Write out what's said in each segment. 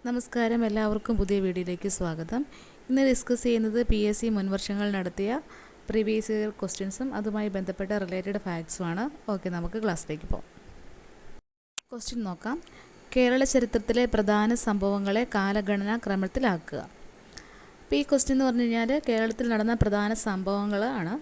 നമസ്കാരം, എല്ലാവർക്കും പുതിയ വീഡിയോയിലേക്ക് സ്വാഗതം. ഇന്ന് ഡിസ്കസ് ചെയ്യുന്നത് PSC മുൻവർഷങ്ങൾ നടത്തിയ പ്രീവിയസ് ഇയർ ക്വസ്റ്റ്യൻസും അതുമായി ബന്ധപ്പെട്ട റിലേറ്റഡ് ഫാക്ട്സുമാണ്. ഓക്കെ, നമുക്ക് ക്ലാസ്സിലേക്ക് പോകാം. ക്വസ്റ്റ്യൻ നോക്കാം. കേരള ചരിത്രത്തിലെ പ്രധാന സംഭവങ്ങളെ കാലഗണനാ ക്രമത്തിലാക്കുക. അപ്പോൾ ഈ ക്വസ്റ്റ്യൻ എന്ന് പറഞ്ഞു കഴിഞ്ഞാൽ കേരളത്തിൽ നടന്ന പ്രധാന സംഭവങ്ങളാണ്.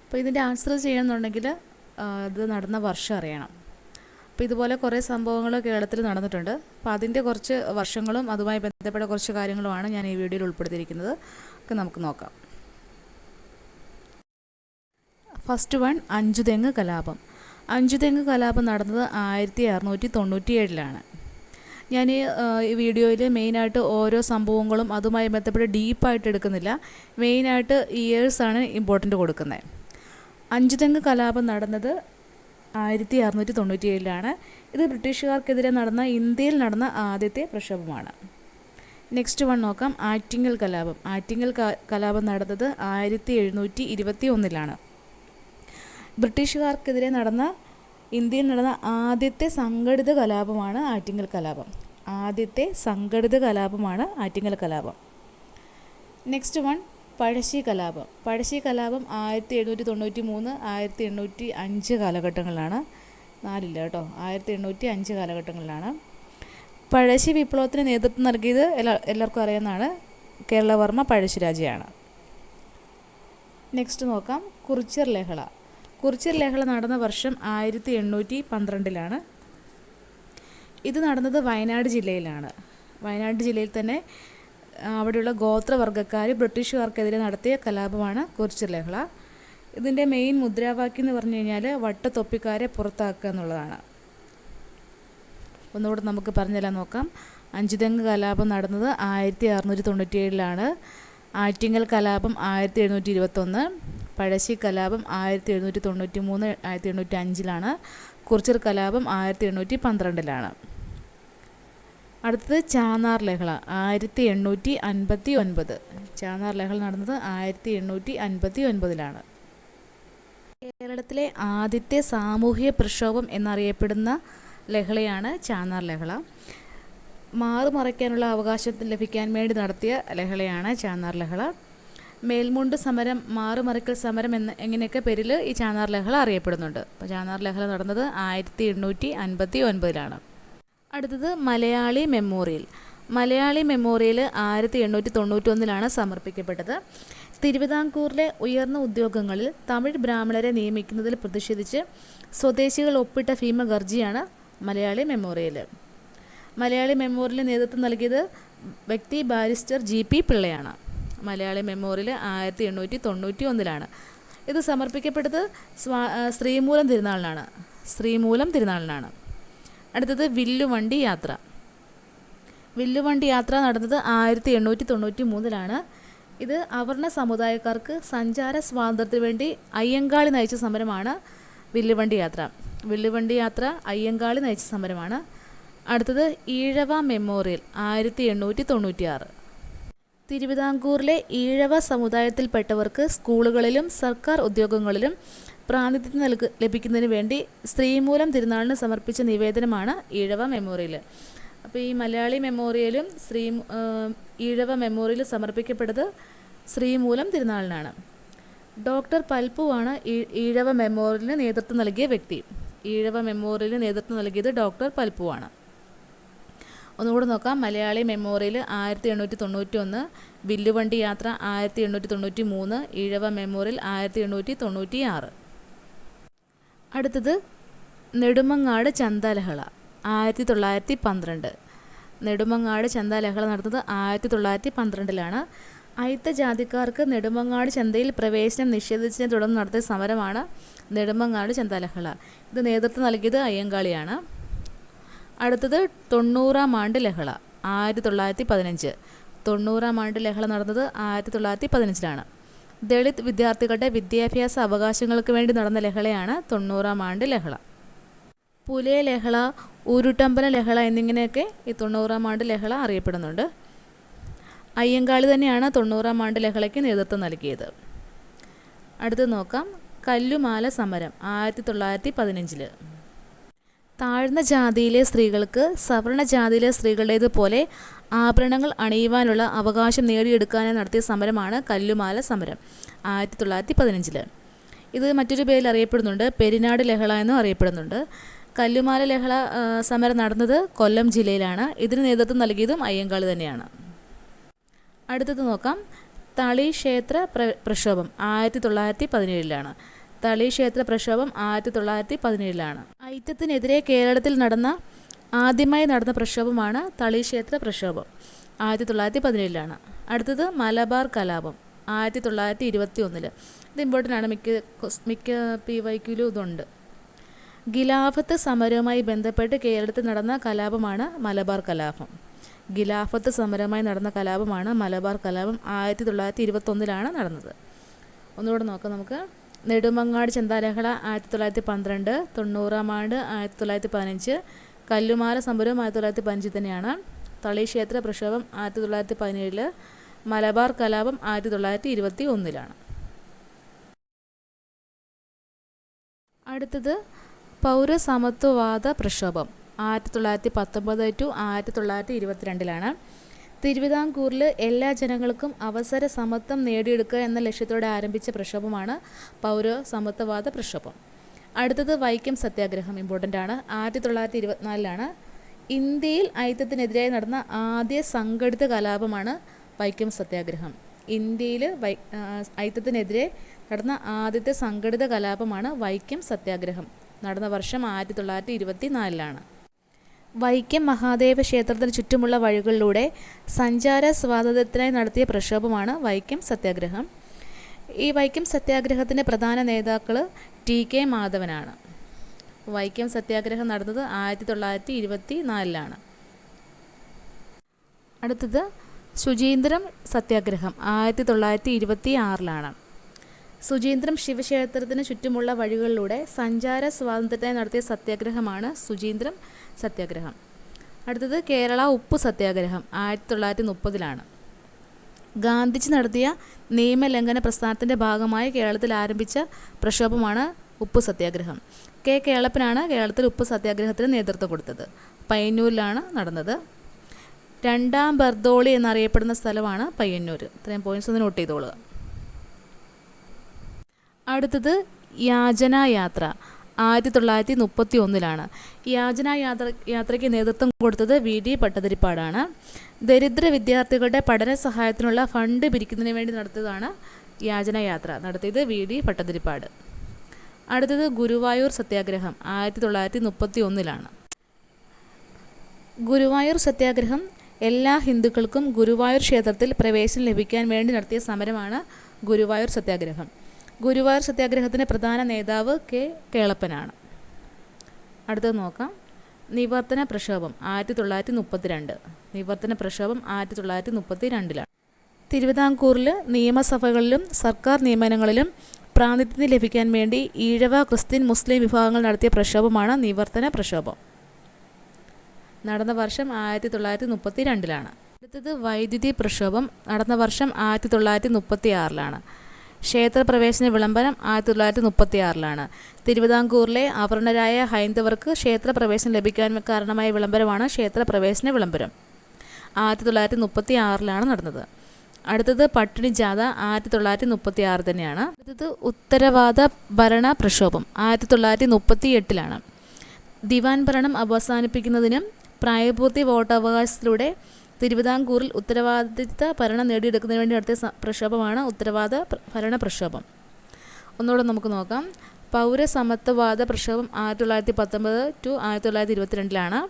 അപ്പോൾ ഇതിൻ്റെ ആൻസർ ചെയ്യണമെന്നുണ്ടെങ്കിൽ ഇത് നടന്ന വർഷം അറിയണം. അപ്പോൾ ഇതുപോലെ കുറേ സംഭവങ്ങൾ കേരളത്തിൽ നടന്നിട്ടുണ്ട്. അപ്പോൾ അതിൻ്റെ കുറച്ച് വർഷങ്ങളും അതുമായി ബന്ധപ്പെട്ട കുറച്ച് കാര്യങ്ങളുമാണ് ഞാൻ ഈ വീഡിയോയിൽ ഉൾപ്പെടുത്തിയിരിക്കുന്നത്. ഒക്കെ നമുക്ക് നോക്കാം. ഫസ്റ്റ് വൺ, അഞ്ചുതെങ്ങ് കലാപം. അഞ്ചുതെങ്ങ് കലാപം നടന്നത് 1697 ഞാൻ ഈ വീഡിയോയിൽ മെയിനായിട്ട് ഓരോ സംഭവങ്ങളും അതുമായി ബന്ധപ്പെട്ട് ഡീപ്പായിട്ട് എടുക്കുന്നില്ല. മെയിനായിട്ട് ഇയേഴ്സാണ് ഇമ്പോർട്ടൻ്റ് കൊടുക്കുന്നത്. അഞ്ചുതെങ്ങ് കലാപം നടന്നത് 1697 ഇത് ബ്രിട്ടീഷുകാർക്കെതിരെ നടന്ന ഇന്ത്യയിൽ നടന്ന ആദ്യത്തെ പ്രക്ഷോഭമാണ്. നെക്സ്റ്റ് വൺ നോക്കാം. ആറ്റിങ്ങൽ കലാപം. ആറ്റിങ്ങൽ കലാപം നടന്നത് 1721 ബ്രിട്ടീഷുകാർക്കെതിരെ നടന്ന ഇന്ത്യയിൽ നടന്ന ആദ്യത്തെ സംഘടിത കലാപമാണ് ആറ്റിങ്ങൽ കലാപം. ആദ്യത്തെ സംഘടിത കലാപമാണ് ആറ്റിങ്ങൽ കലാപം. നെക്സ്റ്റ് വൺ, പഴശ്ശി കലാപം. പഴശ്ശി കലാപം 1793 1805 കാലഘട്ടങ്ങളിലാണ്. 4 കേട്ടോ, 1805 കാലഘട്ടങ്ങളിലാണ്. പഴശ്ശി വിപ്ലവത്തിന് നേതൃത്വം നൽകിയത് എല്ലാവർക്കും അറിയുന്നതാണ്, കേരളവർമ്മ പഴശ്ശിരാജയാണ്. നെക്സ്റ്റ് നോക്കാം. കുറിച്യർ ലഹള. കുറിച്യർ ലഹള നടന്ന വർഷം 1812 ഇത് നടന്നത് വയനാട് ജില്ലയിലാണ്. വയനാട് ജില്ലയിൽ തന്നെ അവിടെയുള്ള ഗോത്രവർഗ്ഗക്കാർ ബ്രിട്ടീഷുകാർക്കെതിരെ നടത്തിയ കലാപമാണ് കുറിച്യർ ലഹള. ഇതിൻ്റെ മെയിൻ മുദ്രാവാക്യം എന്ന് പറഞ്ഞു കഴിഞ്ഞാൽ വട്ടത്തൊപ്പിക്കാരെ പുറത്താക്കുക എന്നുള്ളതാണ്. ഒന്നുകൂടെ നമുക്ക് പറഞ്ഞെല്ലാം നോക്കാം. അഞ്ചുതെങ്ങ് കലാപം നടന്നത് 1697 ആറ്റിങ്ങൽ കലാപം 1721, പഴശ്ശി കലാപം 1793 1805 കുറിച്യർ കലാപം 1812 അടുത്തത് ചാന്നാർ ലഹള 1859. ചാന്നാർ ലഹള നടന്നത് 1859 കേരളത്തിലെ ആദ്യത്തെ സാമൂഹിക പ്രക്ഷോഭം എന്നറിയപ്പെടുന്ന ലഹളയാണ് ചാന്നാർ ലഹള. മാറുമറയ്ക്കാനുള്ള അവകാശം ലഭിക്കാൻ വേണ്ടി നടത്തിയ ലഹളയാണ് ചാന്നാർ ലഹള. മേൽമുണ്ട് സമരം, മാറുമറയ്ക്കൽ സമരം എങ്ങനെയൊക്കെ പേരിൽ ഈ ചാന്നാർ ലഹള അറിയപ്പെടുന്നുണ്ട്. അപ്പോൾ ചാന്നാർ ലഹള നടന്നത് 1859 അടുത്തത് മലയാളി മെമ്മോറിയൽ. മലയാളി മെമ്മോറിയൽ 1891 സമർപ്പിക്കപ്പെട്ടത്. തിരുവിതാംകൂറിലെ ഉയർന്ന ഉദ്യോഗങ്ങളിൽ തമിഴ് ബ്രാഹ്മണരെ നിയമിക്കുന്നതിൽ പ്രതിഷേധിച്ച് സ്വദേശികൾ ഒപ്പിട്ട ഭീമഗർജിയാണ് മലയാളി മെമ്മോറിയൽ. മലയാളി മെമ്മോറിയലിന് നേതൃത്വം നൽകിയത് വ്യക്തി ബാരിസ്റ്റർ GP പിള്ളയാണ്. മലയാളി മെമ്മോറിയൽ 1891 ഇത് സമർപ്പിക്കപ്പെട്ടത് ശ്രീമൂലം തിരുനാളിനാണ്. ശ്രീമൂലം തിരുനാളിനാണ്. അടുത്തത് വില്ലുവണ്ടി യാത്ര. വില്ലുവണ്ടി യാത്ര നടന്നത് 1893 ഇത് അവർണ സമുദായക്കാർക്ക് സഞ്ചാര സ്വാതന്ത്ര്യത്തിന് വേണ്ടി അയ്യങ്കാളി നയിച്ച സമരമാണ് വില്ലുവണ്ടി യാത്ര. വില്ലുവണ്ടി യാത്ര അയ്യങ്കാളി നയിച്ച സമരമാണ്. അടുത്തത് ഈഴവ മെമ്മോറിയൽ 1896 തിരുവിതാംകൂറിലെ ഈഴവ സമുദായത്തിൽപ്പെട്ടവർക്ക് സ്കൂളുകളിലും സർക്കാർ ഉദ്യോഗങ്ങളിലും പ്രാതിനിധ്യം ലഭിക്കുന്നതിന് വേണ്ടി ശ്രീമൂലം തിരുനാളിന് സമർപ്പിച്ച നിവേദനമാണ് ഈഴവ മെമ്മോറിയൽ. അപ്പോൾ ഈ മലയാളി മെമ്മോറിയലും ഈഴവ മെമ്മോറിയലും സമർപ്പിക്കപ്പെട്ടത് ശ്രീമൂലം തിരുനാളിനാണ്. ഡോക്ടർ പൽപ്പുവാണ് ഈഴവ മെമ്മോറിയലിന് നേതൃത്വം നൽകിയ വ്യക്തി. ഈഴവ മെമ്മോറിയലിന് നേതൃത്വം നൽകിയത് ഡോക്ടർ പൽപ്പുവാണ്. ഒന്നുകൂടെ നോക്കാം. മലയാളി മെമ്മോറിയൽ 1891, വില്ലുവണ്ടി യാത്ര 1893, ഈഴവ മെമ്മോറിയൽ 1896. അടുത്തത് നെടുമങ്ങാട് ചന്തലഹള 1912. നെടുമങ്ങാട് ചന്തലഹള നടന്നത് 1912 അയിത്ത ജാതിക്കാർക്ക് നെടുമങ്ങാട് ചന്തയിൽ പ്രവേശനം നിഷേധിച്ചതിനെ തുടർന്ന് നടത്തിയ സമരമാണ് നെടുമങ്ങാട് ചന്തലഹള. ഇത് നേതൃത്വം നൽകിയത് അയ്യങ്കാളിയാണ്. അടുത്തത് 90-ാം ആണ്ട് ലഹള 1915. 90-ാം ആണ്ട് ലഹള നടന്നത് 1915 ദളിത് വിദ്യാർത്ഥികളുടെ വിദ്യാഭ്യാസ അവകാശങ്ങൾക്ക് വേണ്ടി നടന്ന ലഹളയാണ് 90-ാം ആണ്ട് ലഹള. പുലയ ലഹള, ഊരുട്ടമ്പല ലഹള എന്നിങ്ങനെയൊക്കെ ഈ 90-ാം ആണ്ട് ലഹള അറിയപ്പെടുന്നുണ്ട്. അയ്യങ്കാളി തന്നെയാണ് 90-ാം ആണ്ട് ലഹളയ്ക്ക് നേതൃത്വം നൽകിയത്. അടുത്ത് നോക്കാം. കല്ലുമാല സമരം 1915. താഴ്ന്ന ജാതിയിലെ സ്ത്രീകൾക്ക് സവർണ ജാതിയിലെ സ്ത്രീകളുടേതുപോലെ ആഭരണങ്ങൾ അണിയുവാനുള്ള അവകാശം നേടിയെടുക്കാനായി നടത്തിയ സമരമാണ് കല്ലുമാല സമരം 1915. ഇത് മറ്റൊരു പേരിൽ അറിയപ്പെടുന്നുണ്ട്, പെരിനാട് ലഹള എന്നും അറിയപ്പെടുന്നുണ്ട്. കല്ലുമാല ലഹള സമരം നടന്നത് കൊല്ലം ജില്ലയിലാണ്. ഇതിന് നേതൃത്വം നൽകിയതും അയ്യങ്കാളി തന്നെയാണ്. അടുത്തത് നോക്കാം. തളി ക്ഷേത്ര പ്രക്ഷോഭം 1917. തളി ക്ഷേത്ര പ്രക്ഷോഭം 1917. ഐത്തത്തിനെതിരെ കേരളത്തിൽ ആദ്യമായി നടന്ന പ്രക്ഷോഭമാണ് തളി ക്ഷേത്ര പ്രക്ഷോഭം 1917. അടുത്തത് മലബാർ കലാപം 1921. ഇത് ഇമ്പോർട്ടൻ്റ് ആണ്, മിക്ക PYQലും ഇതുണ്ട്. ഖിലാഫത്ത് സമരവുമായി ബന്ധപ്പെട്ട് കേരളത്തിൽ നടന്ന കലാപമാണ് മലബാർ കലാപം. ഖിലാഫത്ത് സമരവുമായി നടന്ന കലാപമാണ് മലബാർ കലാപം 1921 നടന്നത്. ഒന്നുകൂടെ നോക്കാം നമുക്ക്. നെടുമങ്ങാട് ചന്താലഹള 1912, 90-ാം ആണ്ട് 1915, കല്ലുമാല സമരവും 1915 തന്നെയാണ്. തളി ക്ഷേത്ര പ്രക്ഷോഭം 1917, മലബാർ കലാപം 1921. അടുത്തത് പൗരസമത്വവാദ പ്രക്ഷോഭം 1919 to 1922. തിരുവിതാംകൂറിൽ എല്ലാ ജനങ്ങൾക്കും അവസര സമത്വം നേടിയെടുക്കുക എന്ന ലക്ഷ്യത്തോടെ ആരംഭിച്ച പ്രക്ഷോഭമാണ് പൗരസമത്വവാദ പ്രക്ഷോഭം. അടുത്തത് വൈക്കം സത്യാഗ്രഹം, ഇമ്പോർട്ടൻ്റ് ആണ്, 1924. ഇന്ത്യയിൽ ഐത്തത്തിനെതിരായി നടന്ന ആദ്യ സംഘടിത കലാപമാണ് വൈക്കം സത്യാഗ്രഹം. ഇന്ത്യയിൽ ഐത്തത്തിനെതിരെ നടന്ന ആദ്യത്തെ സംഘടിത കലാപമാണ് വൈക്കം സത്യാഗ്രഹം. നടന്ന വർഷം 1924. വൈക്കം മഹാദേവ ക്ഷേത്രത്തിന് ചുറ്റുമുള്ള വഴികളിലൂടെ സഞ്ചാര സ്വാതന്ത്ര്യത്തിനായി നടത്തിയ പ്രക്ഷോഭമാണ് വൈക്കം സത്യാഗ്രഹം. ഈ വൈക്കം സത്യാഗ്രഹത്തിൻ്റെ പ്രധാന നേതാക്കൾ TK മാധവനാണ്. വൈക്കം സത്യാഗ്രഹം നടന്നത് 1924. അടുത്തത് ശുചീന്ദ്രം സത്യാഗ്രഹം 1926. ശുചീന്ദ്രം ശിവക്ഷേത്രത്തിന് ചുറ്റുമുള്ള വഴികളിലൂടെ സഞ്ചാര സ്വാതന്ത്ര്യത്തിനായി നടത്തിയ സത്യാഗ്രഹമാണ് ശുചീന്ദ്രം സത്യാഗ്രഹം. അടുത്തത് കേരള ഉപ്പ് സത്യാഗ്രഹം 1930. ഗാന്ധിജി നടത്തിയ നിയമലംഘന പ്രസ്ഥാനത്തിൻ്റെ ഭാഗമായി കേരളത്തിൽ ആരംഭിച്ച പ്രക്ഷോഭമാണ് ഉപ്പ് സത്യാഗ്രഹം. കേളപ്പനാണ് കേരളത്തിൽ ഉപ്പ് സത്യാഗ്രഹത്തിന് നേതൃത്വം കൊടുത്തത്. പയ്യന്നൂരിലാണ് നടന്നത്. രണ്ടാം ബർദോളി എന്നറിയപ്പെടുന്ന സ്ഥലമാണ് പയ്യന്നൂർ. ഇത്രയും പോയിന്റ്സ് ഒന്ന് നോട്ട് ചെയ്തോളുക. അടുത്തത് യാചനായാത്ര 1931. യാചനായാത്രയ്ക്ക് നേതൃത്വം കൊടുത്തത് VD പട്ടതിരിപ്പാടാണ്. ദരിദ്ര വിദ്യാർത്ഥികളുടെ പഠന സഹായത്തിനുള്ള ഫണ്ട് പിരിക്കുന്നതിന് വേണ്ടി നടത്തിയതാണ് യാചനായാത്ര. നടത്തിയത് VD പട്ടതിരിപ്പാട്. അടുത്തത് ഗുരുവായൂർ സത്യാഗ്രഹം 1931. ഗുരുവായൂർ സത്യാഗ്രഹം എല്ലാ ഹിന്ദുക്കൾക്കും ഗുരുവായൂർ ക്ഷേത്രത്തിൽ പ്രവേശനം ലഭിക്കാൻ വേണ്ടി നടത്തിയ സമരമാണ് ഗുരുവായൂർ സത്യാഗ്രഹം. ഗുരുവായൂർ സത്യാഗ്രഹത്തിൻ്റെ പ്രധാന നേതാവ് കേളപ്പനാണ്. അടുത്തത് നോക്കാം. നിവർത്തന പ്രക്ഷോഭം 1932. നിവർത്തന പ്രക്ഷോഭം 1932. തിരുവിതാംകൂറിൽ നിയമസഭകളിലും സർക്കാർ നിയമനങ്ങളിലും പ്രാതിനിധ്യം ലഭിക്കാൻ വേണ്ടി ഈഴവ, ക്രിസ്ത്യൻ, മുസ്ലിം വിഭാഗങ്ങൾ നടത്തിയ പ്രക്ഷോഭമാണ് നിവർത്തന പ്രക്ഷോഭം. നടന്ന വർഷം 1932. അടുത്തത് വൈദ്യുതി പ്രക്ഷോഭം. നടന്ന വർഷം 1936. ക്ഷേത്രപ്രവേശന വിളംബരം 1936. തിരുവിതാംകൂറിലെ അവർണരായ ഹൈന്ദവർക്ക് ക്ഷേത്രപ്രവേശനം ലഭിക്കാൻ കാരണമായ വിളംബരമാണ് ക്ഷേത്രപ്രവേശന വിളംബരം. 1936 നടന്നത്. അടുത്തത് പട്ടിണി ജാഥ 1936 തന്നെയാണ്. അടുത്തത് ഉത്തരവാദ ഭരണ പ്രക്ഷോഭം 1938. ദിവാൻ ഭരണം അവസാനിപ്പിക്കുന്നതിനും പ്രായപൂർത്തി വോട്ടവകാശത്തിലൂടെ തിരുവിതാംകൂറിൽ ഉത്തരവാദിത്ത ഭരണം നേടിയെടുക്കുന്നതിന് വേണ്ടി നടത്തിയ പ്രക്ഷോഭമാണ് ഉത്തരവാദ ഭരണ പ്രക്ഷോഭം. ഒന്നുകൂടെ നമുക്ക് നോക്കാം. പൗരസമത്വവാദ പ്രക്ഷോഭം 1919 to 1922.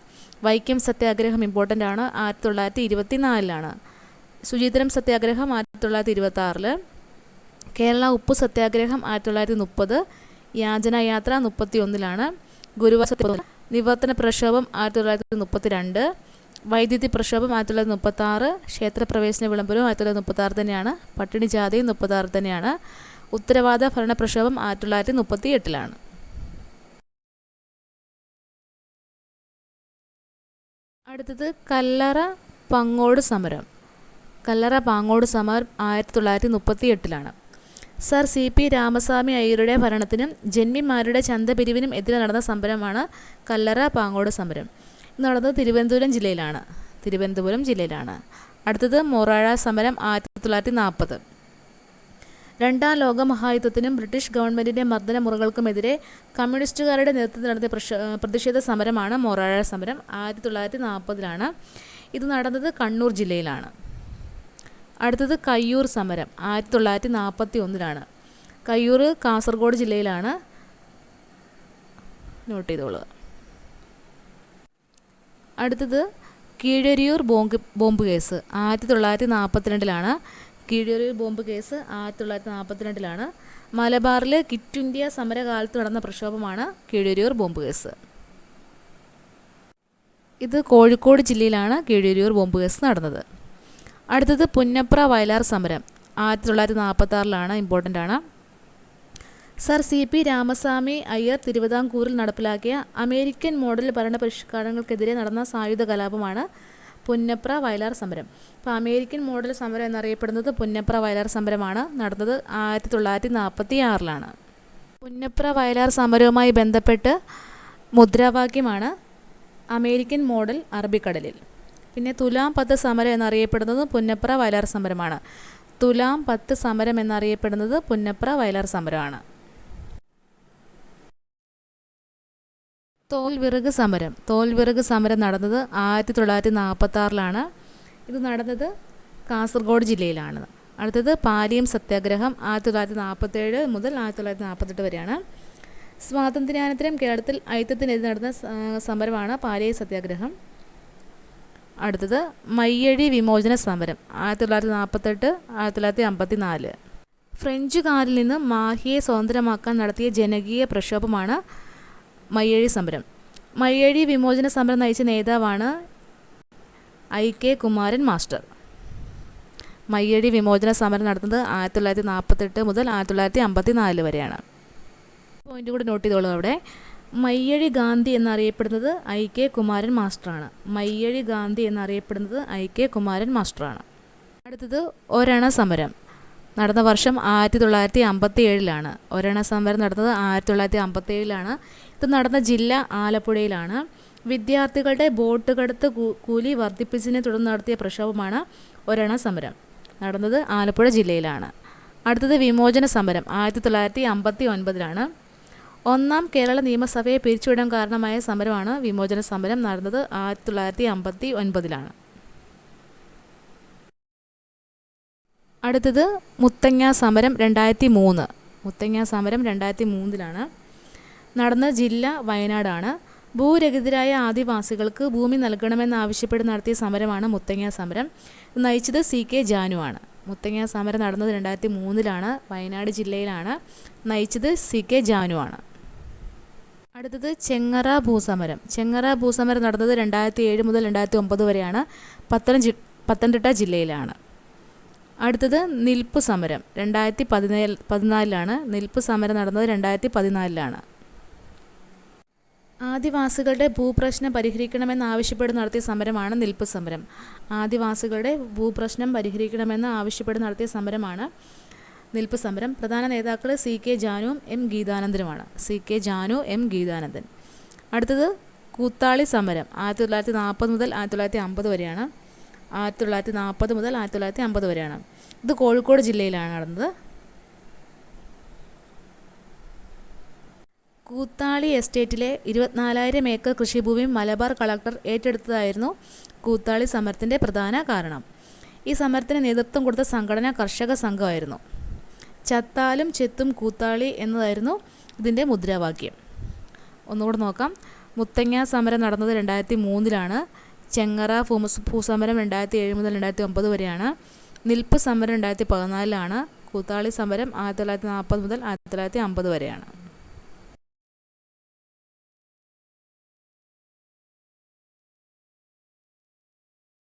വൈക്കം സത്യാഗ്രഹം ഇമ്പോർട്ടൻ്റ് ആണ്, 1924. ശുചീന്ദ്രം സത്യാഗ്രഹം 1926. കേരള ഉപ്പ് സത്യാഗ്രഹം 1930. യാചനായാത്ര 1931. ഗുരുവായൂർ നിവർത്തന പ്രക്ഷോഭം 1932. വൈദ്യുതി പ്രക്ഷോഭം 1936. ക്ഷേത്രപ്രവേശന വിളംബരവും 1936 തന്നെയാണ്. പട്ടിണി ജാഥയും 1936 തന്നെയാണ്. ഉത്തരവാദ ഭരണ പ്രക്ഷോഭം 1938. അടുത്തത് കല്ലറ പാങ്ങോട് സമരം. കല്ലറ പാങ്ങോട് സമരം 1938. സർ സി പി രാമസ്വാമി അയ്യരുടെ ഭരണത്തിനും ജന്മിമാരുടെ ചന്തപിരിവിനും എതിരെ നടന്ന സമരമാണ് കല്ലറ പാങ്ങോട് സമരം. ഇത് നടന്നത് തിരുവനന്തപുരം ജില്ലയിലാണ്. അടുത്തത് മൊറാഴ സമരം 1940. രണ്ടാം ലോക മഹായുദ്ധത്തിനും ബ്രിട്ടീഷ് ഗവൺമെൻറ്റിൻ്റെ മർദ്ദന മുറകൾക്കുമെതിരെ കമ്മ്യൂണിസ്റ്റുകാരുടെ നേതൃത്വത്തിൽ നടത്തിയ പ്രതിഷേധ സമരമാണ് മൊറാഴ സമരം. 1940 ഇത് നടന്നത് കണ്ണൂർ ജില്ലയിലാണ്. അടുത്തത് കയ്യൂർ സമരം 1941. കയ്യൂർ കാസർഗോഡ് ജില്ലയിലാണ്. നോട്ട് ചെയ്തോളുക. അടുത്തത് Keezhariyur bomb case 1942. Keezhariyur bomb case 1942. മലബാറിൽ ക്വിറ്റ് ഇന്ത്യ സമരകാലത്ത് നടന്ന പ്രക്ഷോഭമാണ് കീഴരിയൂർ ബോംബ് കേസ്. ഇത് കോഴിക്കോട് ജില്ലയിലാണ് കീഴരിയൂർ ബോംബ് കേസ് നടന്നത്. അടുത്തത് പുന്നപ്ര വയലാർ സമരം 1946. ഇമ്പോർട്ടൻ്റ് ആണ്. Sir C P Ramaswamy Iyer തിരുവിതാംകൂറിൽ നടപ്പിലാക്കിയ അമേരിക്കൻ മോഡൽ ഭരണപരിഷ്കാരങ്ങൾക്കെതിരെ നടന്ന സായുധ കലാപമാണ് പുന്നപ്ര വയലാർ സമരം. അപ്പോൾ അമേരിക്കൻ മോഡൽ സമരം എന്നറിയപ്പെടുന്നത് പുന്നപ്ര വയലാർ സമരമാണ്. നടന്നത് 1946. പുന്നപ്ര വയലാർ സമരവുമായി ബന്ധപ്പെട്ട് മുദ്രാവാക്യമാണ് അമേരിക്കൻ മോഡൽ അറബിക്കടലിൽ. പിന്നെ തുലാം 10 സമരം എന്നറിയപ്പെടുന്നത് പുന്നപ്ര വയലാർ സമരമാണ്. തുലാം 10 സമരം എന്നറിയപ്പെടുന്നത് പുന്നപ്ര വയലാർ സമരമാണ്. തോൽവിറക് സമരം നടന്നത് 1946. ഇത് നടന്നത് കാസർഗോഡ് ജില്ലയിലാണ്. അടുത്തത് പാലിയം സത്യാഗ്രഹം 1947 മുതൽ 1948 വരെയാണ്. സ്വാതന്ത്ര്യാനന്തരം കേരളത്തിൽ അയിത്തത്തിനെതിരെ നടന്ന സമരമാണ് പാലിയം സത്യാഗ്രഹം. അടുത്തത് മയ്യഴി വിമോചന സമരം 1948 1954. ഫ്രഞ്ചുകാരിൽ നിന്ന് മാഹിയെ സ്വതന്ത്രമാക്കാൻ നടത്തിയ ജനകീയ പ്രക്ഷോഭമാണ് മയ്യഴി സമരം. മയ്യഴി വിമോചന സമരം നയിച്ച നേതാവാണ് IK കുമാരൻ മാസ്റ്റർ. മയ്യഴി വിമോചന സമരം നടത്തുന്നത് 1948 മുതൽ 1954 വരെയാണ്. പോയിന്റ് കൂടി നോട്ട് ചെയ്തോളൂ. അവിടെ മയ്യഴി ഗാന്ധി എന്നറിയപ്പെടുന്നത് IK കുമാരൻ മാസ്റ്ററാണ്. മയ്യഴി ഗാന്ധി എന്നറിയപ്പെടുന്നത് IK കുമാരൻ മാസ്റ്ററാണ്. അടുത്തത് ഒരണ സമരം നടന്ന വർഷം 1957. ഒരണ സമരം നടന്നത് 1957. ഇത് നടന്ന ജില്ല ആലപ്പുഴയിലാണ്. വിദ്യാർത്ഥികളുടെ ബോട്ട് കടത്ത് കൂലി വർദ്ധിപ്പിച്ചതിനെ തുടർന്ന് നടത്തിയ പ്രക്ഷോഭമാണ് ഒരണ സമരം. നടന്നത് ആലപ്പുഴ ജില്ലയിലാണ്. അടുത്തത് വിമോചന സമരം 1959. ഒന്നാം കേരള നിയമസഭയെ പിരിച്ചുവിടാൻ കാരണമായ സമരമാണ് വിമോചന സമരം. നടന്നത് 1959. അടുത്തത് മുത്തങ്ങ സമരം 2003. മുത്തങ്ങ സമരം 2003 നടന്ന ജില്ല വയനാടാണ്. ഭൂരഹിതരായ ആദിവാസികൾക്ക് ഭൂമി നൽകണമെന്നാവശ്യപ്പെട്ട് നടത്തിയ സമരമാണ് മുത്തങ്ങ സമരം. നയിച്ചത് CK ജാനു ആണ്. മുത്തങ്ങ സമരം നടന്നത് 2003 വയനാട് ജില്ലയിലാണ്. നയിച്ചത് CK ജാനു ആണ്. അടുത്തത് ചെങ്ങറ ഭൂസമരം. ചെങ്ങറ ഭൂസമരം നടന്നത് 2007 മുതൽ 2009 വരെയാണ്. പത്തനംതിട്ട ജില്ലയിലാണ്. അടുത്തത് നിൽപ്പ് സമരം 2014. നിൽപ്പ് സമരം നടന്നത് 2014. ആദിവാസികളുടെ ഭൂപ്രശ്നം പരിഹരിക്കണമെന്ന് ആവശ്യപ്പെട്ട് നടത്തിയ സമരമാണ് നിൽപ്പ് സമരം. ആദിവാസികളുടെ ഭൂപ്രശ്നം പരിഹരിക്കണമെന്ന് ആവശ്യപ്പെട്ട് നടത്തിയ സമരമാണ് നിൽപ്പ് സമരം. പ്രധാന നേതാക്കൾ CK ജാനുവും M ഗീതാനന്ദനുമാണ്. CK Janu, M Geethanandan. അടുത്തത് കൂത്താളി സമരം 1940 മുതൽ 1950 വരെയാണ്. 1940 മുതൽ 1950 വരെയാണ്. ഇത് കോഴിക്കോട് ജില്ലയിലാണ് നടന്നത്. കൂത്താളി എസ്റ്റേറ്റിലെ 24,000 ഏക്കർ കൃഷിഭൂമി മലബാർ കളക്ടർ ഏറ്റെടുത്തതായിരുന്നു കൂത്താളി സമരത്തിൻ്റെ പ്രധാന കാരണം. ഈ സമരത്തിന് നേതൃത്വം കൊടുത്ത സംഘടന കർഷക സംഘമായിരുന്നു. ചത്താലും ചെത്തും കൂത്താളി എന്നതായിരുന്നു ഇതിൻ്റെ മുദ്രാവാക്യം. ഒന്നുകൂടെ നോക്കാം. മുത്തങ്ങ സമരം നടന്നത് 2003. ചെങ്ങറ ഭൂസമരം 2007 മുതൽ 2009 വരെയാണ്. നിൽപ്പ് സമരം 2014. കൂത്താളി സമരം 1940 മുതൽ 1950 വരെയാണ്.